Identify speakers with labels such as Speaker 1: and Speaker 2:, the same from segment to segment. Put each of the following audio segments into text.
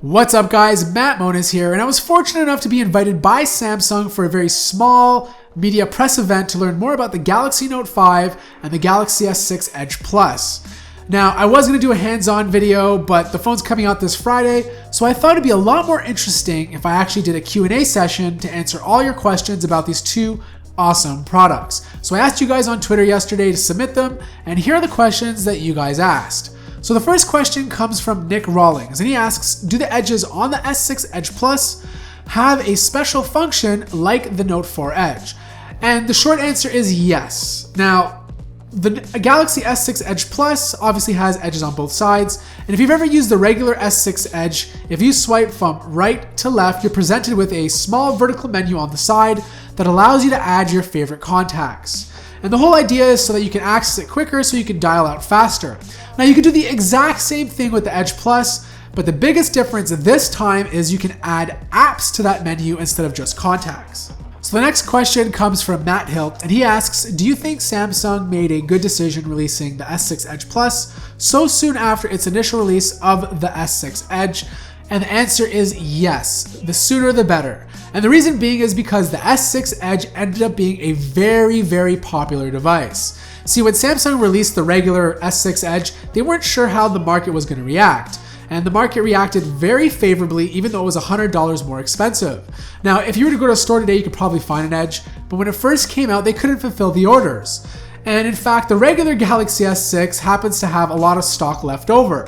Speaker 1: What's up guys, Matt Monas here, and I was fortunate enough to be invited by Samsung for a very small media press event to learn more about the Galaxy Note 5 and the Galaxy S6 Edge Plus. Now, I was going to do a hands-on video, but the phone's coming out this Friday, so I thought it'd be a lot more interesting if I actually did a Q&A session to answer all your questions about these two awesome products. So I asked you guys on Twitter yesterday to submit them, and here are the questions that you guys asked. So the first question comes from Nick Rawlings, and he asks, do the edges on the S6 Edge Plus have a special function like the Note 4 Edge? And the short answer is yes. Now, the Galaxy S6 Edge Plus obviously has edges on both sides, and if you've ever used the regular S6 Edge, if you swipe from right to left, you're presented with a small vertical menu on the side that allows you to add your favorite contacts. And the whole idea is so that you can access it quicker so you can dial out faster. Now you can do the exact same thing with the Edge Plus, but the biggest difference this time is you can add apps to that menu instead of just contacts. So the next question comes from Matt Hilt, and he asks, do you think Samsung made a good decision releasing the S6 Edge Plus so soon after its initial release of the S6 Edge? And the answer is yes, the sooner the better. And the reason being is because the S6 Edge ended up being a very, very popular device. See, when Samsung released the regular S6 Edge, they weren't sure how the market was going to react. And the market reacted very favorably, even though it was $100 more expensive. Now, if you were to go to a store today, you could probably find an Edge, but when it first came out, they couldn't fulfill the orders. And in fact, the regular Galaxy S6 happens to have a lot of stock left over.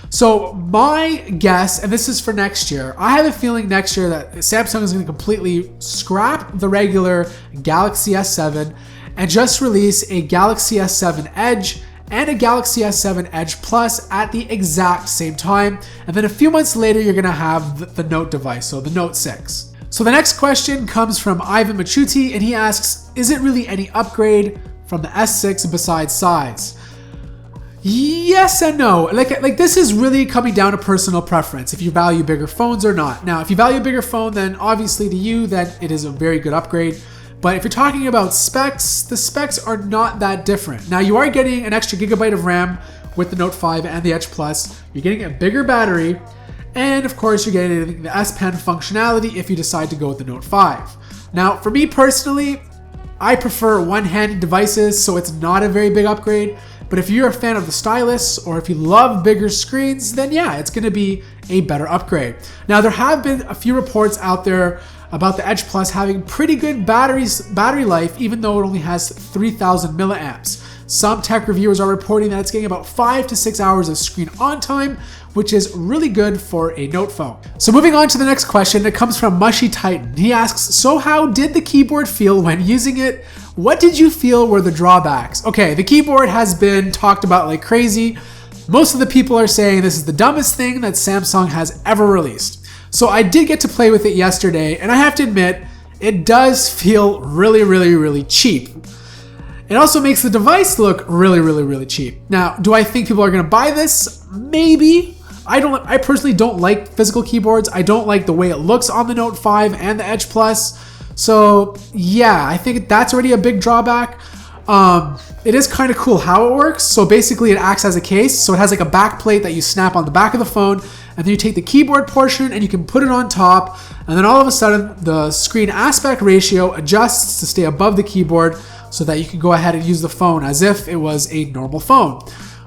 Speaker 1: So my guess, and this is for next year, I have a feeling next year that Samsung is going to completely scrap the regular Galaxy S7 and just release a Galaxy S7 Edge and a Galaxy S7 Edge Plus at the exact same time. And then a few months later, you're going to have the Note device, so the Note 6. So the next question comes from Ivan Machuti, and he asks, is it really any upgrade from the S6 besides size? Yes and no. Like this is really coming down to personal preference, if you value bigger phones or not. Now, if you value a bigger phone, then obviously to you, then it is a very good upgrade. But if you're talking about specs, the specs are not that different. Now, you are getting an extra gigabyte of RAM with the Note 5 and the Edge Plus. You're getting a bigger battery. And of course, you're getting the S Pen functionality if you decide to go with the Note 5. Now, for me personally, I prefer one-handed devices, so it's not a very big upgrade. But if you're a fan of the stylus or if you love bigger screens, then yeah, it's going to be a better upgrade. Now, there have been a few reports out there about the Edge Plus having pretty good battery life, even though it only has 3,000 milliamps. Some tech reviewers are reporting that it's getting about 5 to 6 hours of screen on time, which is really good for a Note phone. So moving on to the next question, it comes from Mushy Titan. He asks, so how did the keyboard feel when using it? What did you feel were the drawbacks? Okay, the keyboard has been talked about like crazy. Most of the people are saying this is the dumbest thing that Samsung has ever released. So I did get to play with it yesterday, and I have to admit, it does feel really, really, really cheap. It also makes the device look really, really, really cheap. Now, do I think people are gonna buy this? Maybe. I personally don't like physical keyboards. I don't like the way it looks on the Note 5 and the Edge Plus. So yeah, I think that's already a big drawback. It is kind of cool how it works. So basically it acts as a case. So it has like a back plate that you snap on the back of the phone, and then you take the keyboard portion and you can put it on top. And then all of a sudden the screen aspect ratio adjusts to stay above the keyboard so that you can go ahead and use the phone as if it was a normal phone.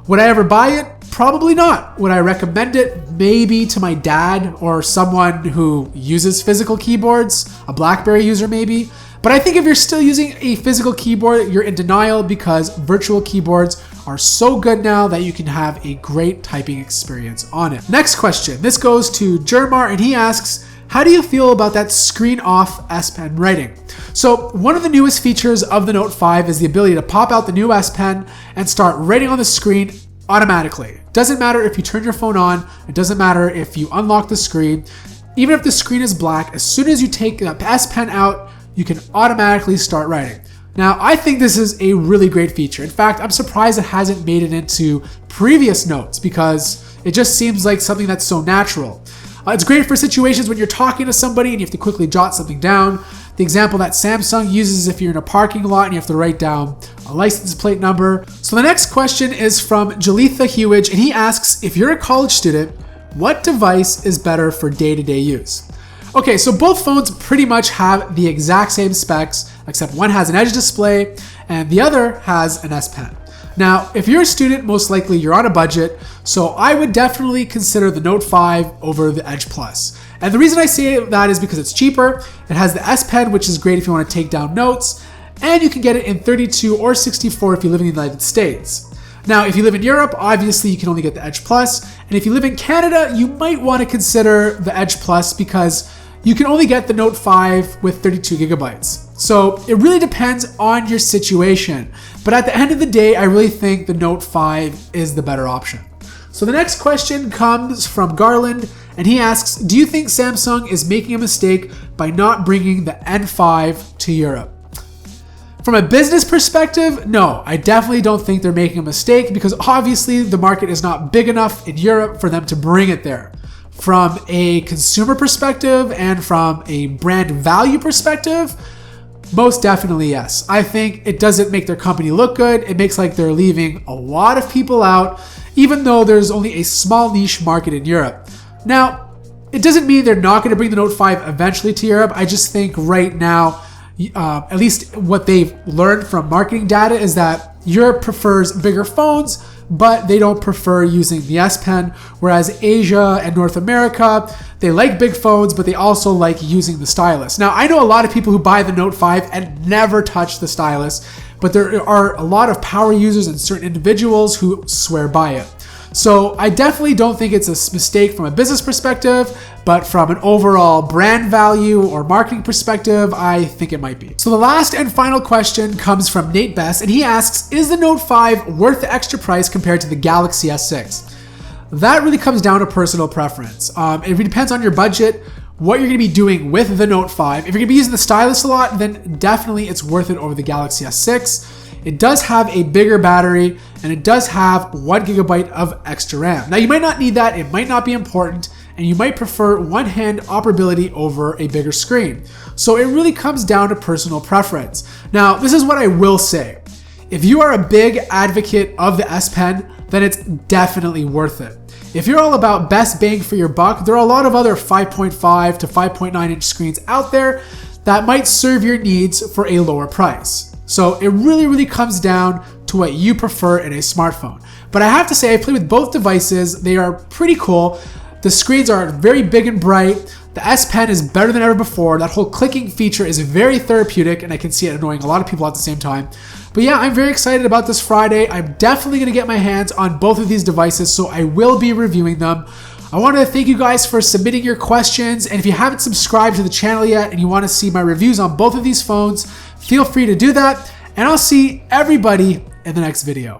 Speaker 1: Would I ever buy it? Probably not. Would I recommend it? Maybe to my dad or someone who uses physical keyboards, a BlackBerry user maybe. But I think if you're still using a physical keyboard, you're in denial because virtual keyboards are so good now that you can have a great typing experience on it. Next question. This goes to Jermar, and he asks, how do you feel about that screen off S Pen writing? So one of the newest features of the Note 5 is the ability to pop out the new S Pen and start writing on the screen automatically. Doesn't matter if you turn your phone on, it doesn't matter if you unlock the screen. Even if the screen is black, as soon as you take the S Pen out, you can automatically start writing. Now, I think this is a really great feature. In fact, I'm surprised it hasn't made it into previous Notes because it just seems like something that's so natural. It's great for situations when you're talking to somebody and you have to quickly jot something down. The example that Samsung uses if you're in a parking lot and you have to write down a license plate number. So the next question is from Jalitha Hewage, and he asks, if you're a college student, What device is better for day-to-day use? Okay, so both phones pretty much have the exact same specs, except one has an Edge display and the other has an S Pen. Now, if you're a student, most likely you're on a budget, so I would definitely consider the Note 5 over the Edge Plus. And the reason I say that is because it's cheaper. It has the S Pen, which is great if you want to take down notes, and you can get it in 32 or 64 if you live in the United States. Now, if you live in Europe, obviously you can only get the Edge Plus, and if you live in Canada, you might want to consider the Edge Plus because you can only get the Note 5 with 32 gigabytes. So it really depends on your situation. But at the end of the day, I really think the Note 5 is the better option. So the next question comes from Garland, and he asks, do you think Samsung is making a mistake by not bringing the N5 to Europe? From a business perspective, no, I definitely don't think they're making a mistake because obviously the market is not big enough in Europe for them to bring it there. From a consumer perspective and from a brand value perspective, most definitely yes. I think it doesn't make their company look good. It makes like they're leaving a lot of people out, even though there's only a small niche market in Europe. Now, it doesn't mean they're not going to bring the Note 5 eventually to Europe. I just think right now, at least what they've learned from marketing data is that Europe prefers bigger phones, but they don't prefer using the S Pen, whereas Asia and North America, they like big phones, but they also like using the stylus. Now, I know a lot of people who buy the Note 5 and never touch the stylus, but there are a lot of power users and certain individuals who swear by it. So I definitely don't think it's a mistake from a business perspective, but from an overall brand value or marketing perspective, I think it might be. So the last and final question comes from Nate Best, and he asks, is the Note 5 worth the extra price compared to the Galaxy S6? That really comes down to personal preference. It really depends on your budget, what you're going to be doing with the Note 5. If you're going to be using the stylus a lot, then definitely it's worth it over the Galaxy S6. It does have a bigger battery and it does have 1 gigabyte of extra RAM. Now you might not need that, it might not be important, and you might prefer one-hand operability over a bigger screen. So it really comes down to personal preference. Now, this is what I will say. If you are a big advocate of the S Pen, then it's definitely worth it. If you're all about best bang for your buck, there are a lot of other 5.5 to 5.9 inch screens out there that might serve your needs for a lower price. So it really comes down to what you prefer in a smartphone. But I have to say, I played with both devices. They are pretty cool. The screens are very big and bright. The S Pen is better than ever before. That whole clicking feature is very therapeutic, and I can see it annoying a lot of people at the same time. But yeah, I'm very excited about this Friday. I'm definitely going to get my hands on both of these devices, so I will be reviewing them. I want to thank you guys for submitting your questions, and if you haven't subscribed to the channel yet and you want to see my reviews on both of these phones, feel free to do that, and I'll see everybody in the next video.